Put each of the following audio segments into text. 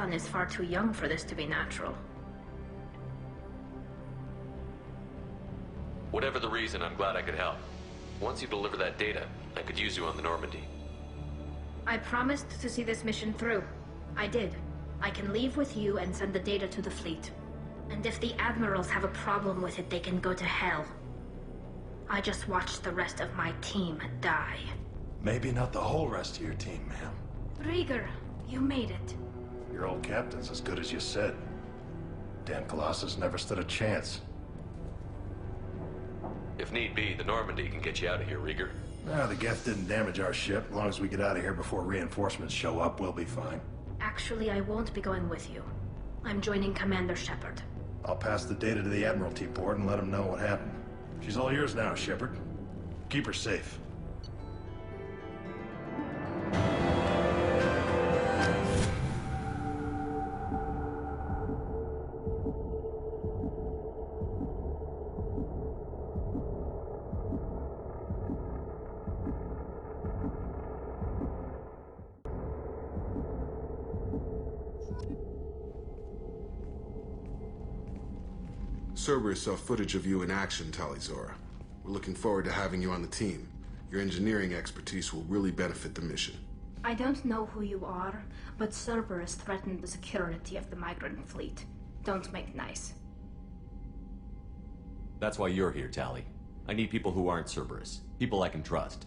son is far too young for this to be natural. Whatever the reason, I'm glad I could help. Once you deliver that data, I could use you on the Normandy. I promised to see this mission through. I did. I can leave with you and send the data to the fleet. And if the admirals have a problem with it, they can go to hell. I just watched the rest of my team die. Maybe not the whole rest of your team, ma'am. Rieger, you made it. Your old captain's as good as you said. Dan Colossus never stood a chance. If need be, the Normandy can get you out of here, Rieger. The Geth didn't damage our ship. As long as we get out of here before reinforcements show up, we'll be fine. Actually, I won't be going with you. I'm joining Commander Shepard. I'll pass the data to the Admiralty board and let them know what happened. She's all yours now, Shepard. Keep her safe. Cerberus saw footage of you in action, Tali'Zorah. We're looking forward to having you on the team. Your engineering expertise will really benefit the mission. I don't know who you are, but Cerberus threatened the security of the migrant fleet. Don't make nice. That's why you're here, Tali. I need people who aren't Cerberus. People I can trust.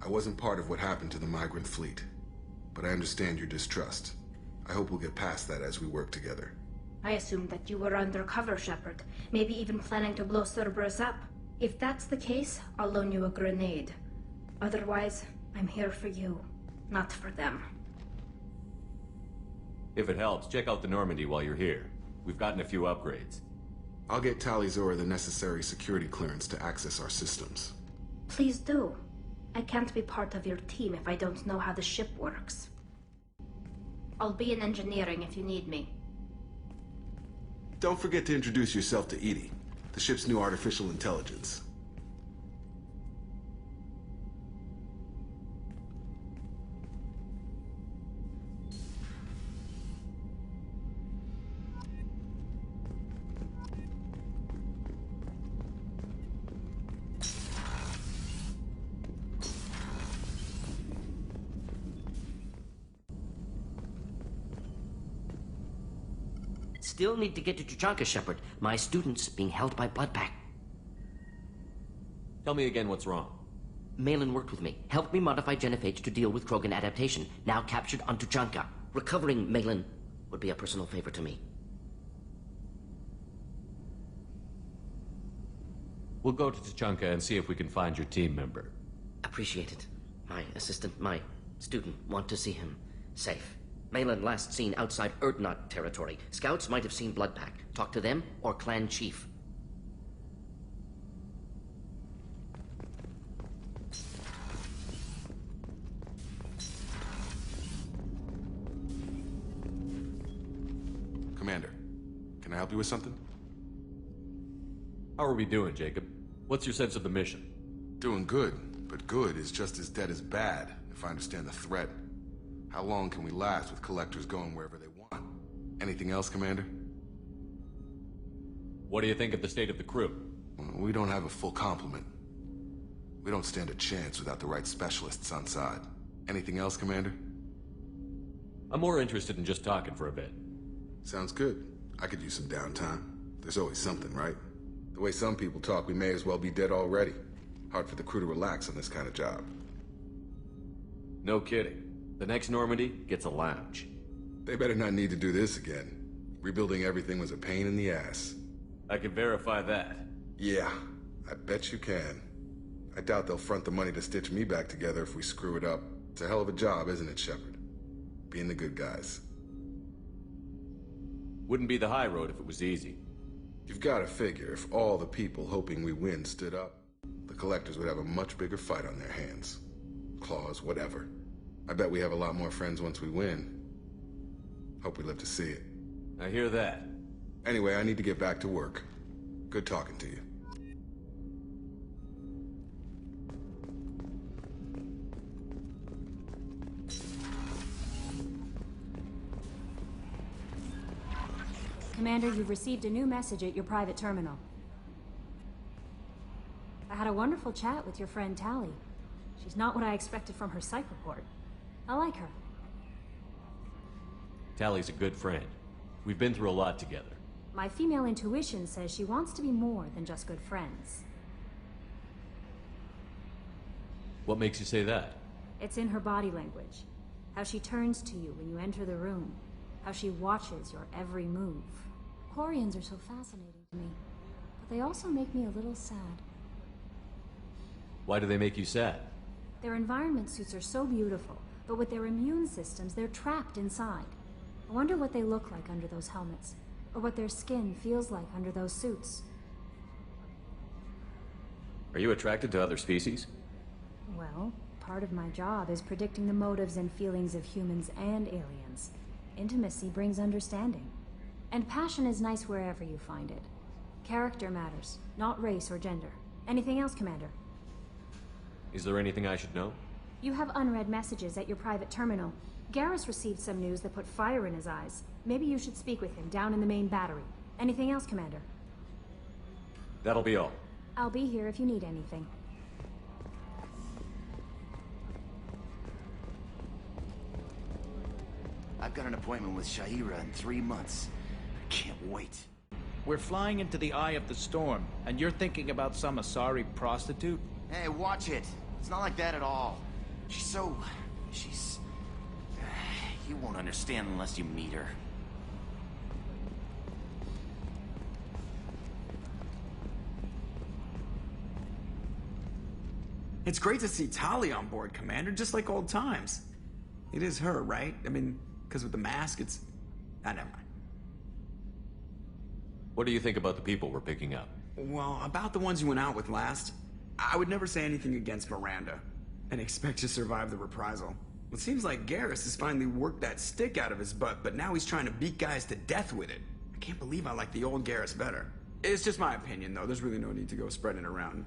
I wasn't part of what happened to the migrant fleet, but I understand your distrust. I hope we'll get past that as we work together. I assumed that you were undercover, Shepard. Maybe even planning to blow Cerberus up. If that's the case, I'll loan you a grenade. Otherwise, I'm here for you, not for them. If it helps, check out the Normandy while you're here. We've gotten a few upgrades. I'll get Tali'Zorah the necessary security clearance to access our systems. Please do. I can't be part of your team if I don't know how the ship works. I'll be in engineering if you need me. Don't forget to introduce yourself to EDI, the ship's new artificial intelligence. Still need to get to Tuchanka, Shepard. My student's being held by Bloodpack. Tell me again what's wrong. Malin worked with me, helped me modify Genophage to deal with Krogan adaptation, now captured on Tuchanka. Recovering Malin would be a personal favor to me. We'll go to Tuchanka and see if we can find your team member. Appreciate it. My assistant, my student, want to see him safe. Malin last seen outside Urdnot territory. Scouts might have seen Bloodpack. Talk to them or Clan Chief. Commander, can I help you with something? How are we doing, Jacob? What's your sense of the mission? Doing good, but good is just as dead as bad, if I understand the threat. How long can we last with collectors going wherever they want? Anything else, Commander? What do you think of the state of the crew? We don't have a full complement. We don't stand a chance without the right specialists on side. Anything else, Commander? I'm more interested in just talking for a bit. Sounds good. I could use some downtime. There's always something, right? The way some people talk, we may as well be dead already. Hard for the crew to relax on this kind of job. No kidding. The next Normandy gets a lounge. They better not need to do this again. Rebuilding everything was a pain in the ass. I can verify that. Yeah, I bet you can. I doubt they'll front the money to stitch me back together if we screw it up. It's a hell of a job, isn't it, Shepard? Being the good guys. Wouldn't be the high road if it was easy. You've got to figure, if all the people hoping we win stood up, the collectors would have a much bigger fight on their hands. Claws, whatever. I bet we have a lot more friends once we win. Hope we live to see it. I hear that. Anyway, I need to get back to work. Good talking to you. Commander, you've received a new message at your private terminal. I had a wonderful chat with your friend Tali. She's not what I expected from her psych report. I like her. Tally's a good friend. We've been through a lot together. My female intuition says she wants to be more than just good friends. What makes you say that? It's in her body language. How she turns to you when you enter the room. How she watches your every move. Quarians are so fascinating to me, but they also make me a little sad. Why do they make you sad? Their environment suits are so beautiful, but with their immune systems, they're trapped inside. I wonder what they look like under those helmets, or what their skin feels like under those suits. Are you attracted to other species? Well, part of my job is predicting the motives and feelings of humans and aliens. Intimacy brings understanding. And passion is nice wherever you find it. Character matters, not race or gender. Anything else, Commander? Is there anything I should know? You have unread messages at your private terminal. Garrus received some news that put fire in his eyes. Maybe you should speak with him down in the main battery. Anything else, Commander? That'll be all. I'll be here if you need anything. I've got an appointment with Sha'ira in 3 months. I can't wait. We're flying into the eye of the storm, and you're thinking about some Asari prostitute? Hey, watch it. It's not like that at all. She's... You won't understand unless you meet her. It's great to see Tali on board, Commander, just like old times. It is her, right? I mean, because with the mask, it's... never mind. What do you think about the people we're picking up? Well, about the ones you went out with last, I would never say anything against Miranda, and expect to survive the reprisal. It seems like Garrus has finally worked that stick out of his butt, but now he's trying to beat guys to death with it. I can't believe I like the old Garrus better. It's just my opinion, though. There's really no need to go spreading it around.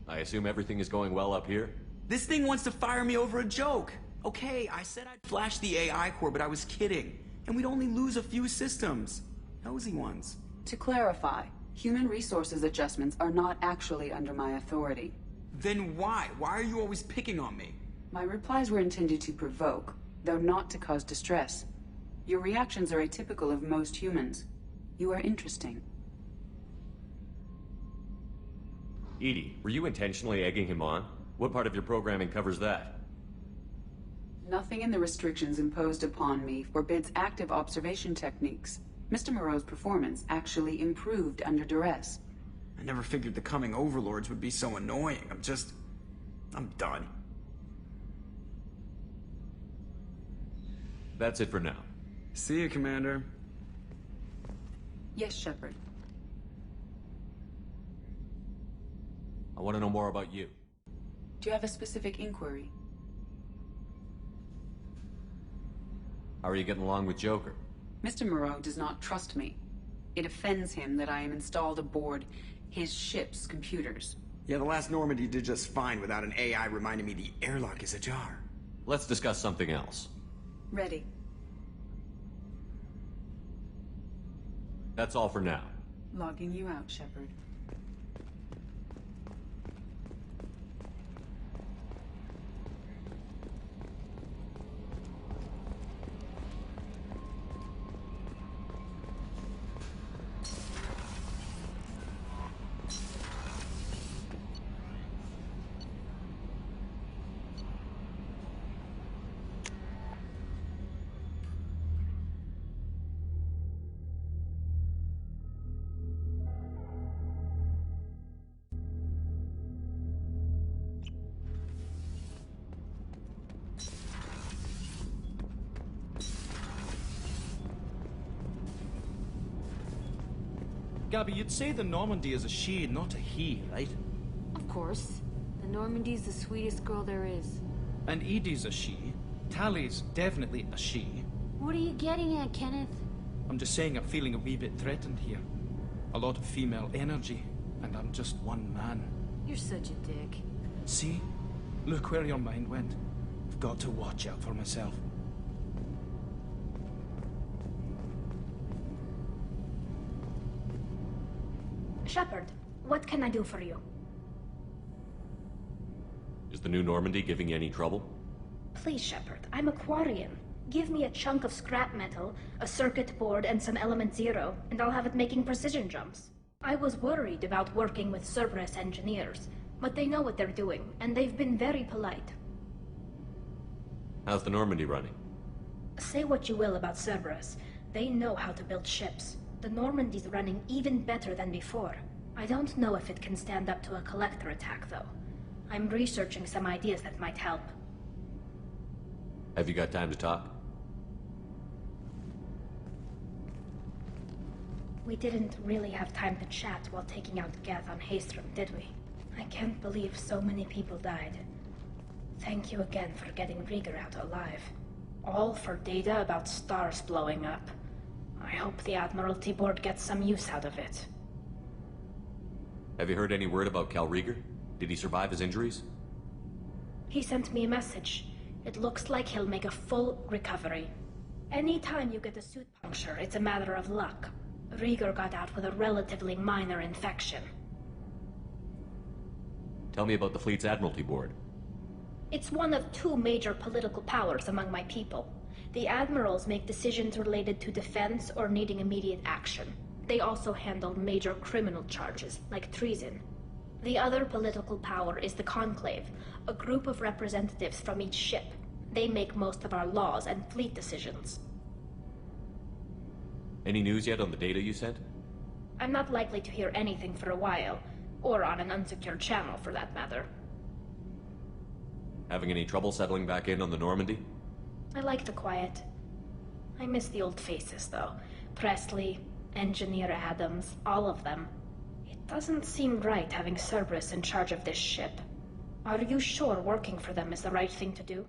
I assume everything is going well up here? This thing wants to fire me over a joke. Okay, I said I'd flash the AI core, but I was kidding. And we'd only lose a few systems. Nosy ones. To clarify, human resources adjustments are not actually under my authority. Then why? Why are you always picking on me? My replies were intended to provoke, though not to cause distress. Your reactions are atypical of most humans. You are interesting. EDI, were you intentionally egging him on? What part of your programming covers that? Nothing in the restrictions imposed upon me forbids active observation techniques. Mr. Moreau's performance actually improved under duress. I never figured the coming overlords would be so annoying. I'm done. That's it for now. See you, Commander. Yes, Shepard. I want to know more about you. Do you have a specific inquiry? How are you getting along with Joker? Mr. Moreau does not trust me. It offends him that I am installed aboard his ship's computers. Yeah, the last Normandy did just fine without an AI reminding me the airlock is ajar. Let's discuss something else. Ready. That's all for now. Logging you out, Shepard. Gabby, you'd say the Normandy is a she, not a he, right? Of course. The Normandy's the sweetest girl there is. And Edie's a she. Tali's definitely a she. What are you getting at, Kenneth? I'm just saying I'm feeling a wee bit threatened here. A lot of female energy, and I'm just one man. You're such a dick. See? Look where your mind went. I've got to watch out for myself. Shepard, what can I do for you? Is the new Normandy giving you any trouble? Please, Shepard, I'm a Quarian. Give me a chunk of scrap metal, a circuit board, and some element zero, and I'll have it making precision jumps. I was worried about working with Cerberus engineers, but they know what they're doing, and they've been very polite. How's the Normandy running? Say what you will about Cerberus. They know how to build ships. The Normandy's running even better than before. I don't know if it can stand up to a Collector attack, though. I'm researching some ideas that might help. Have you got time to talk? We didn't really have time to chat while taking out Geth on Haestrom, did we? I can't believe so many people died. Thank you again for getting Rieger out alive. All for data about stars blowing up. I hope the Admiralty Board gets some use out of it. Have you heard any word about Cal Rieger? Did he survive his injuries? He sent me a message. It looks like he'll make a full recovery. Anytime you get a suit puncture, it's a matter of luck. Rieger got out with a relatively minor infection. Tell me about the fleet's Admiralty Board. It's one of two major political powers among my people. The admirals make decisions related to defense or needing immediate action. They also handle major criminal charges, like treason. The other political power is the Conclave, a group of representatives from each ship. They make most of our laws and fleet decisions. Any news yet on the data you sent? I'm not likely to hear anything for a while, or on an unsecured channel for that matter. Having any trouble settling back in on the Normandy? I like the quiet. I miss the old faces, though. Presley, Engineer Adams, all of them. It doesn't seem right having Cerberus in charge of this ship. Are you sure working for them is the right thing to do?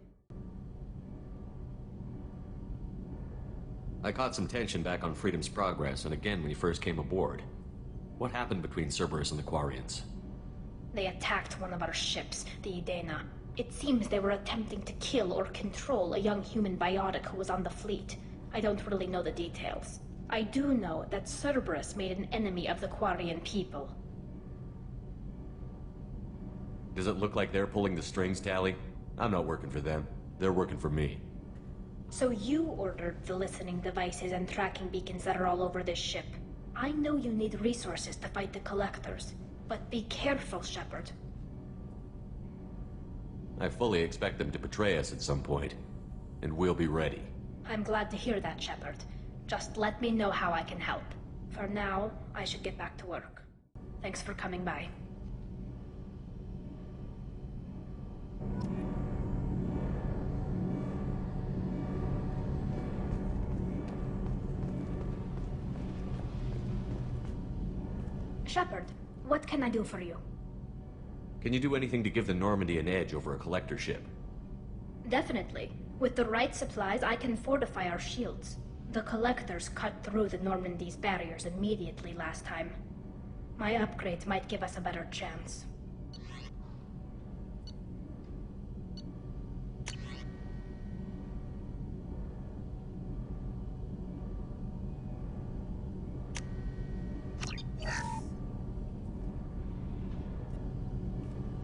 I caught some tension back on Freedom's Progress, and again when you first came aboard. What happened between Cerberus and the Quarians? They attacked one of our ships, the Edena. It seems they were attempting to kill or control a young human biotic who was on the fleet. I don't really know the details. I do know that Cerberus made an enemy of the Quarian people. Does it look like they're pulling the strings, Tali? I'm not working for them. They're working for me. So you ordered the listening devices and tracking beacons that are all over this ship. I know you need resources to fight the Collectors, but be careful, Shepard. I fully expect them to betray us at some point, and we'll be ready. I'm glad to hear that, Shepard. Just let me know how I can help. For now, I should get back to work. Thanks for coming by. Shepard, what can I do for you? Can you do anything to give the Normandy an edge over a Collector ship? Definitely. With the right supplies, I can fortify our shields. The Collectors cut through the Normandy's barriers immediately last time. My upgrades might give us a better chance.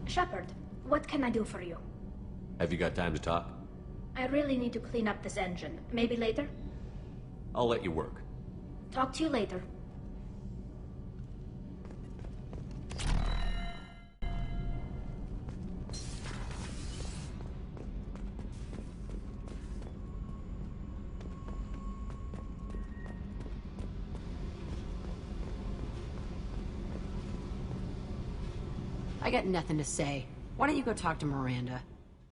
Shepard, what can I do for you? Have you got time to talk? I really need to clean up this engine. Maybe later? I'll let you work. Talk to you later. I got nothing to say. Why don't you go talk to Miranda?